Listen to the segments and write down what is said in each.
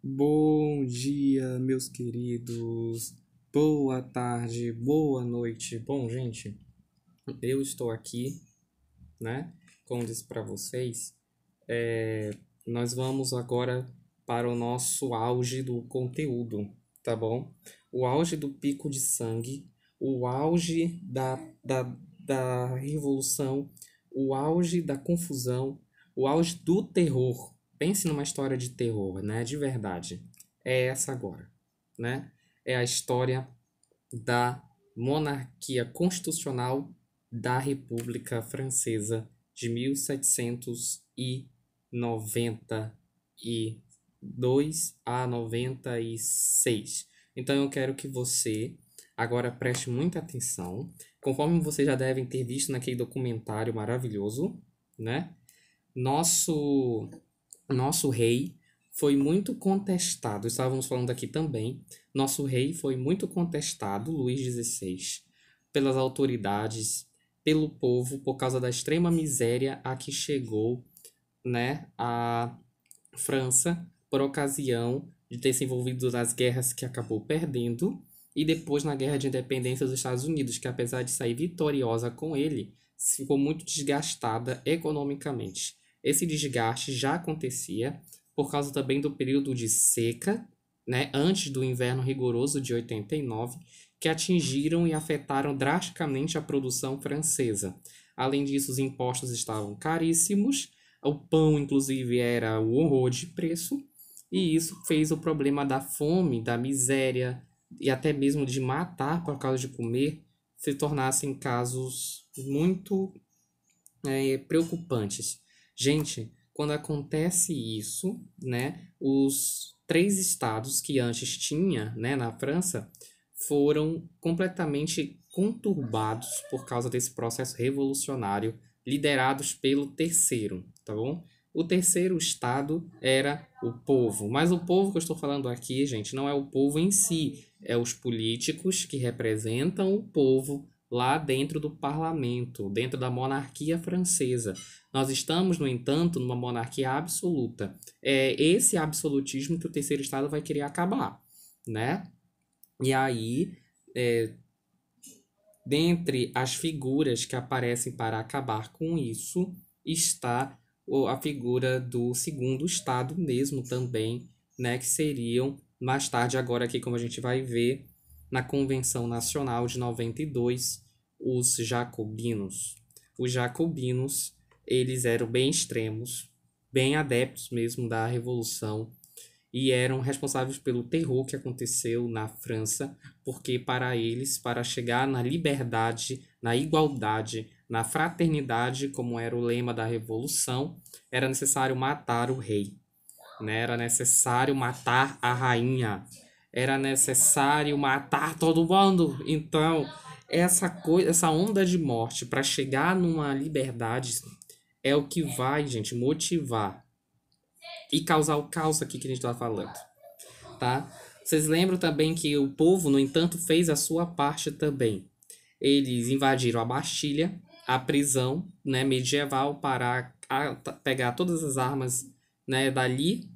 Bom dia, meus queridos. Boa tarde, boa noite. Bom, gente, eu estou aqui, né? Como disse para vocês, nós vamos agora para o nosso auge do conteúdo, tá bom? O auge do pico de sangue, o auge da revolução, o auge da confusão, o auge do terror. Pense numa história de terror, né? De verdade. É essa agora, né? É a história da monarquia constitucional da República Francesa de 1792 a 96. Então eu quero que você agora preste muita atenção, conforme vocês já devem ter visto naquele documentário maravilhoso, né? Nosso nosso rei foi muito contestado, estávamos falando aqui também. Nosso rei foi muito contestado, Luís XVI, pelas autoridades, pelo povo, por causa da extrema miséria a que chegou, né, a França, por ocasião de ter se envolvido nas guerras que acabou perdendo, e depois na Guerra de Independência dos Estados Unidos, que apesar de sair vitoriosa com ele, ficou muito desgastada economicamente. Esse desgaste já acontecia por causa também do período de seca, né, antes do inverno rigoroso de 89, que atingiram e afetaram drasticamente a produção francesa. Além disso, os impostos estavam caríssimos, o pão, inclusive, era o horror de preço, e isso fez o problema da fome, da miséria e até mesmo de matar por causa de comer se tornassem casos muito preocupantes. Gente, quando acontece isso, né, os três estados que antes tinha, né, na França, foram completamente conturbados por causa desse processo revolucionário liderados pelo terceiro, tá bom? O terceiro estado era o povo, mas o povo que eu estou falando aqui, gente, não é o povo em si, é os políticos que representam o povo lá dentro do parlamento, dentro da monarquia francesa. Nós estamos, no entanto, numa monarquia absoluta. É esse absolutismo que o terceiro estado vai querer acabar, né? E aí, dentre as figuras que aparecem para acabar com isso, está a figura do segundo estado mesmo também, né? Que seriam, mais tarde, agora aqui como a gente vai ver, na Convenção Nacional de 92, os jacobinos. Os jacobinos, eles eram bem extremos, bem adeptos mesmo da Revolução, e eram responsáveis pelo terror que aconteceu na França, porque para eles, para chegar na liberdade, na igualdade, na fraternidade, como era o lema da Revolução, era necessário matar o rei, né? Era necessário matar a rainha, era necessário matar todo mundo. Então, essa onda de morte para chegar numa liberdade é o que vai, gente, motivar e causar o caos aqui que a gente está falando, tá? Vocês lembram também que o povo, no entanto, fez a sua parte também. Eles invadiram a Bastilha, a prisão, né, medieval, para pegar todas as armas, né, dali,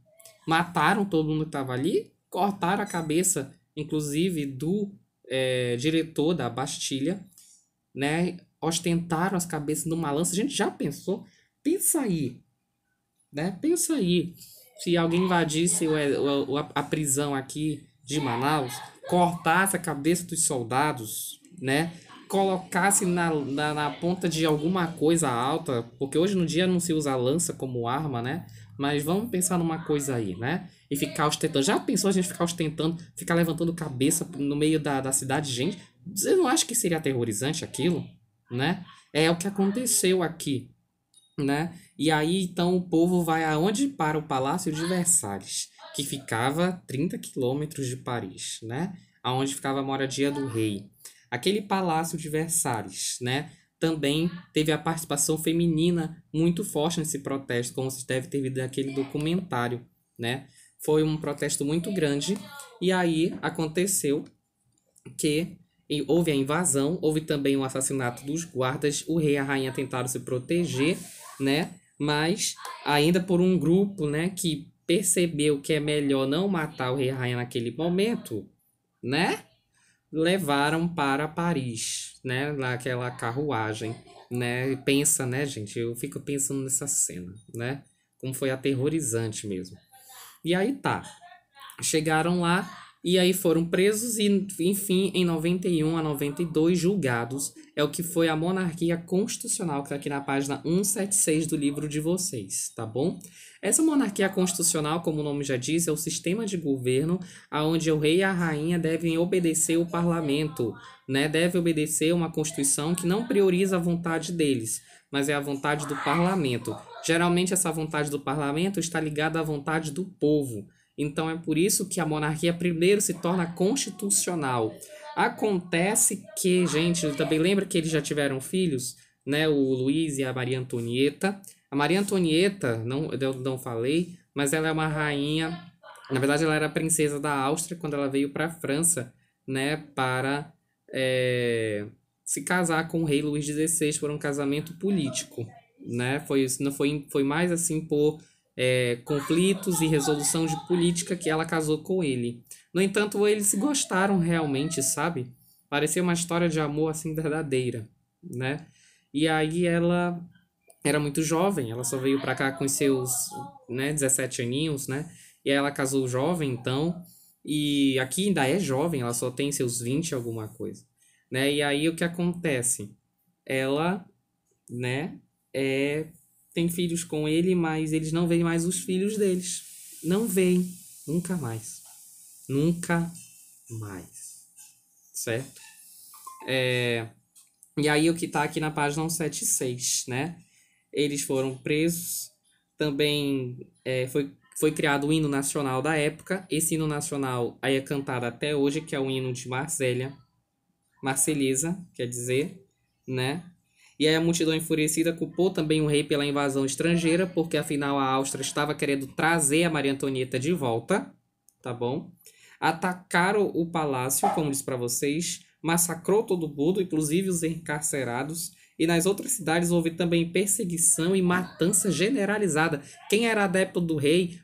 mataram todo mundo que estava ali, cortaram a cabeça, inclusive, do diretor da Bastilha, né, ostentaram as cabeças numa lança. A gente já pensou? Pensa aí, né? Pensa aí, se alguém invadisse a prisão aqui de Manaus, cortasse a cabeça dos soldados, né? Colocasse na ponta de alguma coisa alta, porque hoje no dia não se usa a lança como arma, né? Mas vamos pensar numa coisa aí, né? E ficar ostentando. Já pensou a gente ficar ostentando, ficar levantando cabeça no meio da cidade? Gente, você não acha que seria aterrorizante aquilo, né? É o que aconteceu aqui, né? E aí então o povo vai aonde? Para o Palácio de Versalhes, que ficava a 30 quilômetros de Paris, né? Aonde ficava a moradia do rei. Aquele Palácio de Versalhes, né? Também teve a participação feminina muito forte nesse protesto, como vocês devem ter visto naquele documentário, né? Foi um protesto muito grande e aí aconteceu que houve a invasão, houve também o assassinato dos guardas, o rei e a rainha tentaram se proteger, né? Mas ainda por um grupo, né, que percebeu que é melhor não matar o rei e a rainha naquele momento, né? Levaram para Paris, né? Naquela carruagem, né? Pensa, né, gente? Eu fico pensando nessa cena, né? Como foi aterrorizante mesmo. E aí tá. Chegaram lá e aí foram presos e, enfim, em 91 a 92 julgados. É o que foi a monarquia constitucional, que tá aqui na página 176 do livro de vocês, tá bom? Essa monarquia constitucional, como o nome já diz, é o sistema de governo onde o rei e a rainha devem obedecer o parlamento, né? Deve obedecer uma constituição que não prioriza a vontade deles, mas é a vontade do parlamento. Geralmente essa vontade do parlamento está ligada à vontade do povo. Então é por isso que a monarquia primeiro se torna constitucional. Acontece que, gente, também lembra que eles já tiveram filhos, né? O Luís e a Maria Antonieta. A Maria Antonieta, não, eu não falei, mas ela é uma rainha. Na verdade, ela era princesa da Áustria quando ela veio para a França, né? Para se casar com o rei Luís XVI por um casamento político, né? Foi mais assim por conflitos e resolução de política que ela casou com ele. No entanto, eles se gostaram realmente, sabe? Parecia uma história de amor assim verdadeira, né? E aí ela era muito jovem, ela só veio para cá com seus, né, 17 aninhos, né? E aí ela casou jovem, então, e aqui ainda é jovem, ela só tem seus 20 alguma coisa, né? E aí o que acontece? Ela, né, tem filhos com ele, mas eles não veem mais os filhos deles. Não veem. Nunca mais. Nunca mais. Certo? E aí o que tá aqui na página 176, né? Eles foram presos. Também foi criado o hino nacional da época. Esse hino nacional aí é cantado até hoje, que é o hino de Marsella. Marselhesa, quer dizer, né? E aí a multidão enfurecida culpou também o rei pela invasão estrangeira, porque afinal a Áustria estava querendo trazer a Maria Antonieta de volta, tá bom? Atacaram o palácio, como disse para vocês, massacrou todo mundo, inclusive os encarcerados, e nas outras cidades houve também perseguição e matança generalizada. Quem era adepto do rei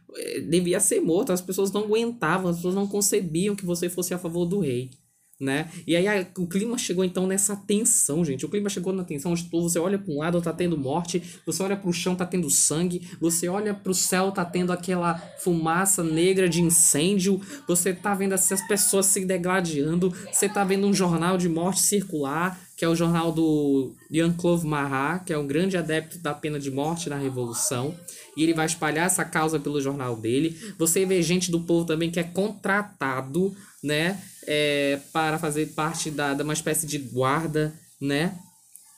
devia ser morto, as pessoas não aguentavam, as pessoas não concebiam que você fosse a favor do rei, né? E aí o clima chegou então nessa tensão, gente. O clima chegou na tensão onde você olha para um lado, tá tendo morte, você olha para o chão, tá tendo sangue, você olha para o céu, tá tendo aquela fumaça negra de incêndio, você tá vendo essas pessoas se degladiando, você tá vendo um jornal de morte circular, que é o jornal do Jean-Claude Marat, que é um grande adepto da pena de morte na Revolução, e ele vai espalhar essa causa pelo jornal dele. Você vê gente do povo também que é contratado, né, para fazer parte de uma espécie de guarda, né,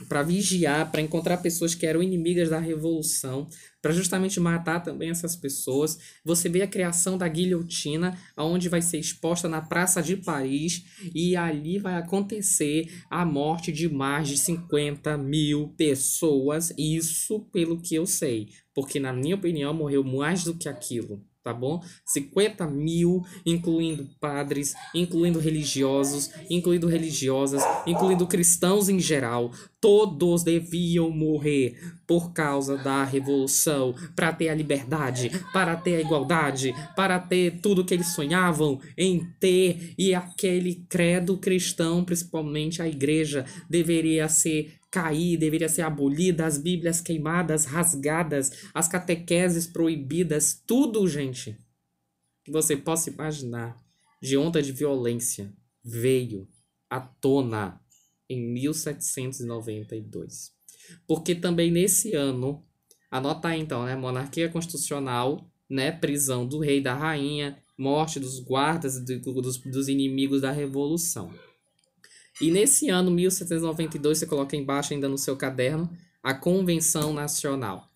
para vigiar, para encontrar pessoas que eram inimigas da revolução, para justamente matar também essas pessoas. Você vê a criação da guilhotina, onde vai ser exposta na Praça de Paris, e ali vai acontecer a morte de mais de 50 mil pessoas, isso pelo que eu sei, porque na minha opinião morreu mais do que aquilo. Tá bom? 50 mil, incluindo padres, incluindo religiosos, incluindo religiosas, incluindo cristãos em geral. Todos deviam morrer por causa da revolução, para ter a liberdade, para ter a igualdade, para ter tudo que eles sonhavam em ter. E aquele credo cristão, principalmente a igreja, deveria ser cair, deveria ser abolida, as bíblias queimadas, rasgadas, as catequeses proibidas, tudo, gente, que você possa imaginar de onda de violência veio à tona em 1792. Porque também nesse ano, anota aí então, né, monarquia constitucional, né, prisão do rei e da rainha, morte dos guardas dos inimigos da revolução. E nesse ano, 1792, você coloca embaixo ainda no seu caderno, a Convenção Nacional.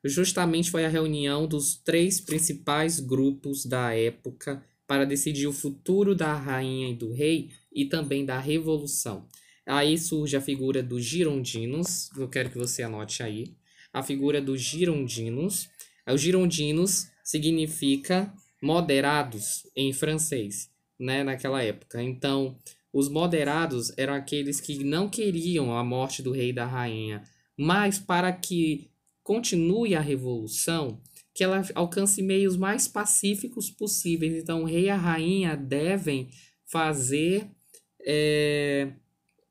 Justamente foi a reunião dos 3 principais grupos da época para decidir o futuro da rainha e do rei e também da revolução. Aí surge a figura dos girondinos, eu quero que você anote aí. A figura dos girondinos. Os girondinos significa moderados em francês, né, naquela época. Então, os moderados eram aqueles que não queriam a morte do rei e da rainha, mas para que continue a revolução, que ela alcance meios mais pacíficos possíveis. Então, o rei e a rainha devem fazer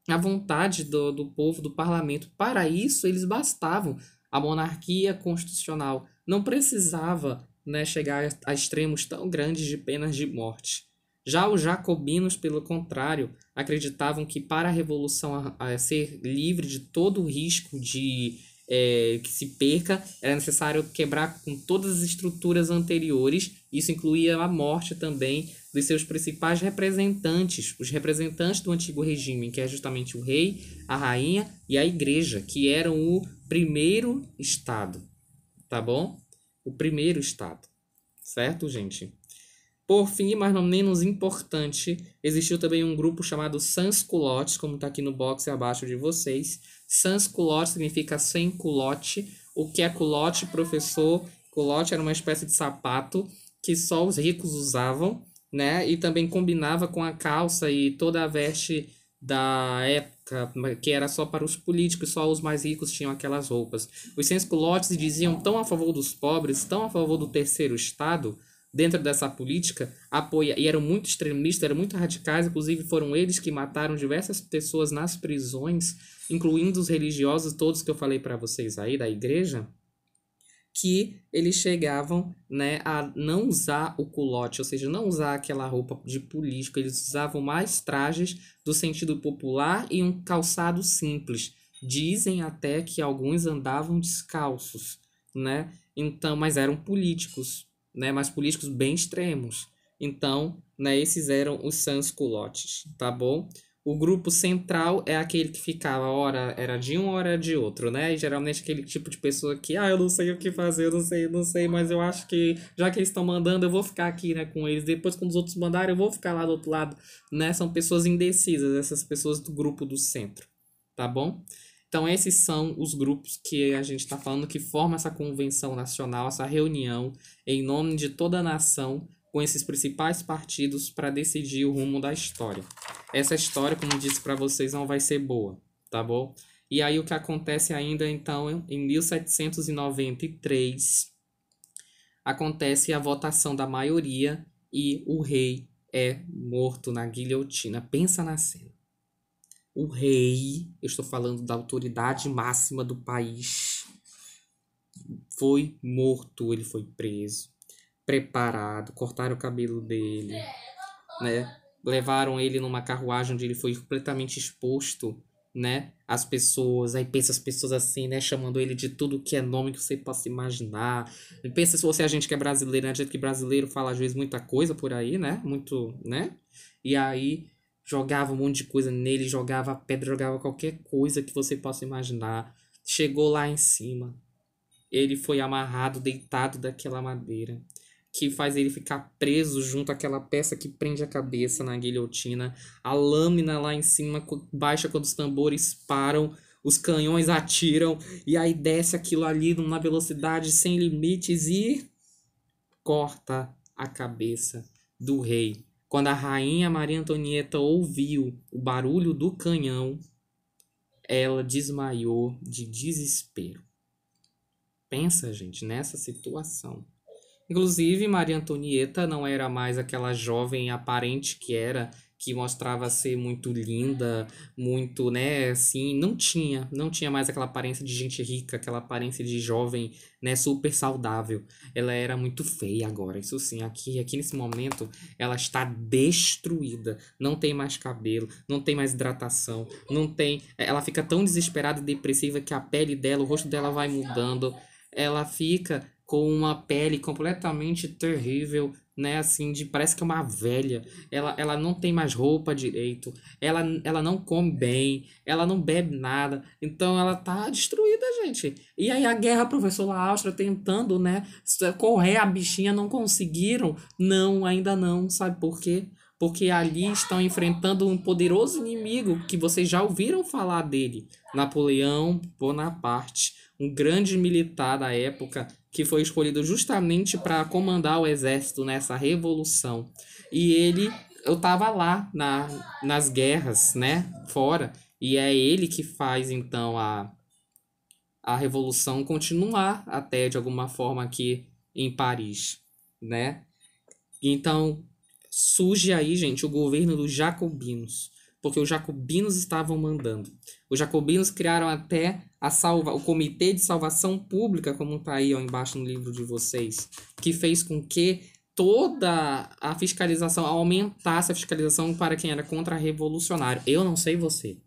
a vontade do povo, do parlamento. Para isso, eles bastavam. A monarquia constitucional não precisava, né, chegar a extremos tão grandes de penas de morte. Já os jacobinos, pelo contrário, acreditavam que para a revolução ser livre de todo o risco de que se perca, era necessário quebrar com todas as estruturas anteriores. Isso incluía a morte também dos seus principais representantes, os representantes do antigo regime, que é justamente o rei, a rainha e a igreja, que eram o primeiro estado, tá bom? O primeiro estado, certo, gente? Por fim, mas não menos importante, existiu também um grupo chamado sans-culottes, como está aqui no box abaixo de vocês. Sans-culottes significa sem culotte. O que é culotte, professor? Culotte era uma espécie de sapato que só os ricos usavam, né? E também combinava com a calça e toda a veste da época, que era só para os políticos, só os mais ricos tinham aquelas roupas. Os sans-culottes diziam tão a favor dos pobres, tão a favor do terceiro estado, dentro dessa política, e eram muito extremistas, eram muito radicais, inclusive foram eles que mataram diversas pessoas nas prisões, incluindo os religiosos, todos que eu falei para vocês aí, da igreja, que eles chegavam, né, a não usar o culote, ou seja, não usar aquela roupa de político, eles usavam mais trajes do sentido popular e um calçado simples. Dizem até que alguns andavam descalços, né? Então, mas eram políticos, né, mas políticos bem extremos. Então, né, esses eram os sans-culottes, tá bom? O grupo central é aquele que ficava, hora era de um, hora de outro, né? E geralmente aquele tipo de pessoa que, eu não sei o que fazer, eu não sei, mas eu acho que, já que eles estão mandando, eu vou ficar aqui, né, com eles. Depois, quando os outros mandarem, eu vou ficar lá do outro lado, né? São pessoas indecisas, essas pessoas do grupo do centro, tá bom? Então, esses são os grupos que a gente está falando que formam essa convenção nacional, essa reunião em nome de toda a nação, com esses principais partidos para decidir o rumo da história. Essa história, como disse para vocês, não vai ser boa, tá bom? E aí o que acontece ainda, então, em 1793, acontece a votação da maioria e o rei é morto na guilhotina. Pensa na cena. O rei, eu estou falando da autoridade máxima do país, foi morto, ele foi preso, preparado, cortaram o cabelo dele, né? Levaram ele numa carruagem onde ele foi completamente exposto, né? As pessoas, aí pensa as pessoas assim, né? Chamando ele de tudo que é nome que você possa imaginar. Pensa se você é a gente que é brasileiro, né? A gente que brasileiro fala às vezes muita coisa por aí, né? Muito, né? E aí jogava um monte de coisa nele, jogava pedra, jogava qualquer coisa que você possa imaginar. Chegou lá em cima. Ele foi amarrado, deitado daquela madeira, que faz ele ficar preso junto àquela peça que prende a cabeça na guilhotina. A lâmina lá em cima baixa quando os tambores param, os canhões atiram, e aí desce aquilo ali numa velocidade sem limites e corta a cabeça do rei. Quando a rainha Maria Antonieta ouviu o barulho do canhão, ela desmaiou de desespero. Pensa, gente, nessa situação. Inclusive, Maria Antonieta não era mais aquela jovem aparente que mostrava ser muito linda, muito, né, assim, não tinha mais aquela aparência de gente rica, aquela aparência de jovem, né, super saudável. Ela era muito feia agora, isso sim, aqui nesse momento, ela está destruída, não tem mais cabelo, não tem mais hidratação, ela fica tão desesperada e depressiva que a pele dela, o rosto dela vai mudando, ela fica com uma pele completamente terrível, né, assim, parece que é uma velha. Ela não tem mais roupa direito, ela não come bem, ela não bebe nada, então ela tá destruída, gente. E aí a guerra, professor La Áustria tentando, né, correr a bichinha, não conseguiram, não, ainda não, sabe por quê? Porque ali estão enfrentando um poderoso inimigo que vocês já ouviram falar dele, Napoleão Bonaparte, um grande militar da época que foi escolhido justamente para comandar o exército nessa revolução. E eu estava lá nas guerras, né, fora, e é ele que faz então a revolução continuar até de alguma forma aqui em Paris, né? Então, surge aí, gente, o governo dos jacobinos, porque os jacobinos estavam mandando. Os jacobinos criaram até o Comitê de Salvação Pública, como está aí ó, embaixo no livro de vocês, que fez com que toda a fiscalização, aumentasse a fiscalização para quem era contra-revolucionário. Eu não sei você,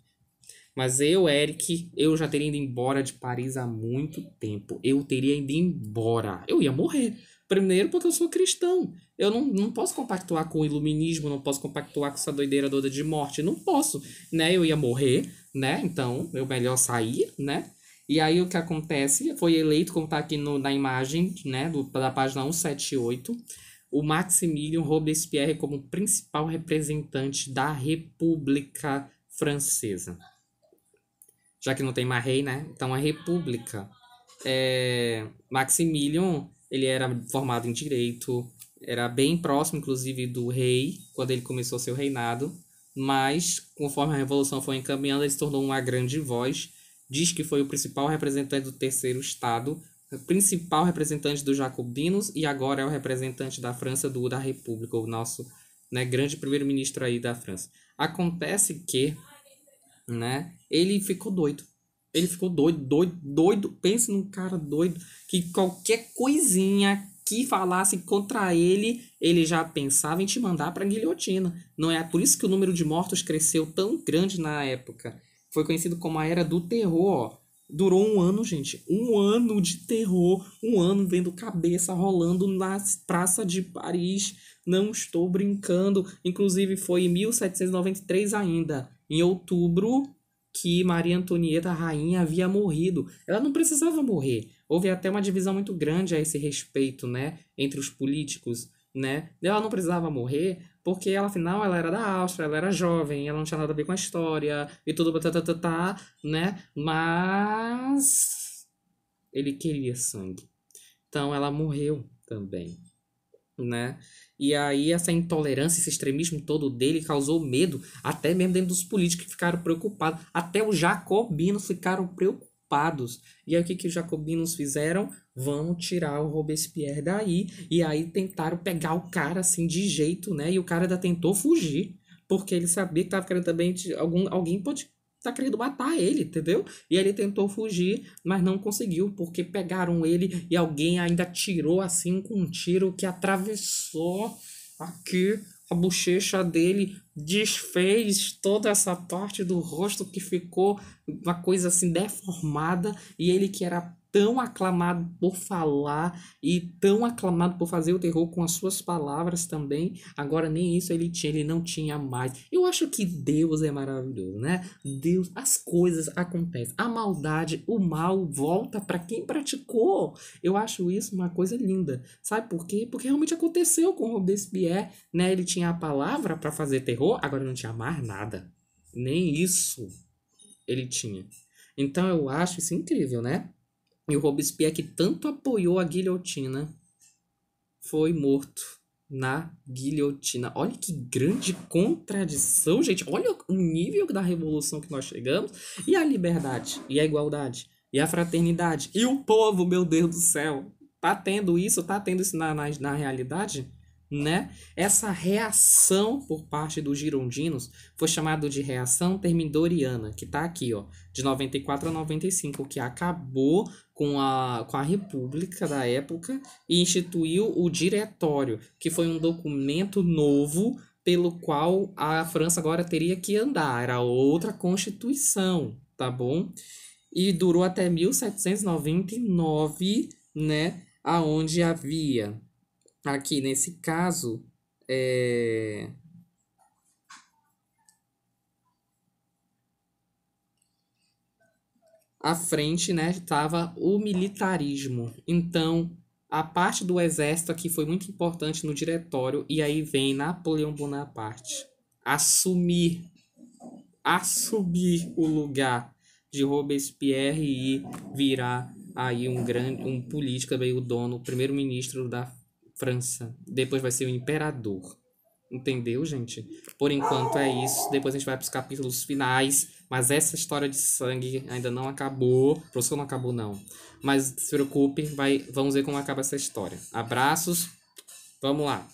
mas eu, Eric, eu já teria ido embora de Paris há muito tempo. Eu teria ido embora. Eu ia morrer. Primeiro porque eu sou cristão. Eu não posso compactuar com o iluminismo, não posso compactuar com essa doideira toda de morte. Não posso, né? Eu ia morrer, né? Então, eu melhor sair, né? E aí o que acontece? Foi eleito, como tá aqui na imagem, né? Da página 178, o Maximilien Robespierre como principal representante da República Francesa. Já que não tem mais rei, né? Então, a República. Maximilian, ele era formado em direito, era bem próximo, inclusive, do rei, quando ele começou seu reinado, mas, conforme a Revolução foi encaminhando, ele se tornou uma grande voz, diz que foi o principal representante do Terceiro Estado, o principal representante dos jacobinos, e agora é o representante da França, da República, o nosso, né, grande primeiro-ministro aí da França. Acontece que, né, ele ficou doido. Ele ficou doido. Pense num cara doido que qualquer coisinha que falasse contra ele, ele já pensava em te mandar pra guilhotina. Não é por isso que o número de mortos cresceu tão grande na época. Foi conhecido como a Era do Terror. Durou um ano, gente. Um ano de terror. Um ano vendo cabeça rolando na praça de Paris. Não estou brincando. Inclusive foi em 1793 ainda. Em outubro, que Maria Antonieta, a rainha, havia morrido. Ela não precisava morrer. Houve até uma divisão muito grande a esse respeito, né, entre os políticos, né? Ela não precisava morrer porque ela, afinal, ela era da Áustria, ela era jovem, ela não tinha nada a ver com a história e tudo, né? Mas ele queria sangue. Então ela morreu também, né? E aí essa intolerância, esse extremismo todo dele causou medo, até mesmo dentro dos políticos que ficaram preocupados, até os jacobinos ficaram preocupados. E aí o que que os jacobinos fizeram? Vão tirar o Robespierre daí, e aí tentaram pegar o cara assim de jeito, né? E o cara ainda tentou fugir, porque ele sabia que tava querendo também alguém pode tá querendo matar ele, entendeu? E ele tentou fugir, mas não conseguiu, porque pegaram ele e alguém ainda tirou assim com um tiro que atravessou aqui a bochecha dele, desfez toda essa parte do rosto que ficou uma coisa assim deformada, e ele que era tão aclamado por falar e tão aclamado por fazer o terror com as suas palavras também, agora nem isso ele tinha, ele não tinha mais. Eu acho que Deus é maravilhoso, né? Deus, as coisas acontecem, a maldade, o mal volta para quem praticou. Eu acho isso uma coisa linda. Sabe por quê? Porque realmente aconteceu com Robespierre, né? Ele tinha a palavra para fazer terror, agora não tinha mais nada. Nem isso ele tinha. Então eu acho isso incrível, né? E o Robespierre, que tanto apoiou a guilhotina, foi morto na guilhotina. Olha que grande contradição, gente. Olha o nível da revolução que nós chegamos. E a liberdade, e a igualdade, e a fraternidade. E o povo, meu Deus do céu. Tá tendo isso? Tá tendo isso na realidade? Né? Essa reação por parte dos girondinos foi chamado de reação termidoriana, que tá aqui, ó, de 94 a 95, que acabou com a República da época e instituiu o Diretório, que foi um documento novo pelo qual a França agora teria que andar. Era outra constituição, tá bom? E durou até 1799, né? Aonde havia, aqui nesse caso, à frente, né, estava o militarismo. Então, a parte do exército aqui foi muito importante no diretório, e aí vem Napoleão Bonaparte assumir, assumir o lugar de Robespierre e virar aí um político, também o dono, o primeiro-ministro da França. Depois vai ser o imperador. Entendeu, gente? Por enquanto é isso. Depois a gente vai para os capítulos finais Mas essa história de sangue ainda não acabou. O professor não acabou, não. Mas se preocupe, vamos ver como acaba essa história. Abraços, vamos lá.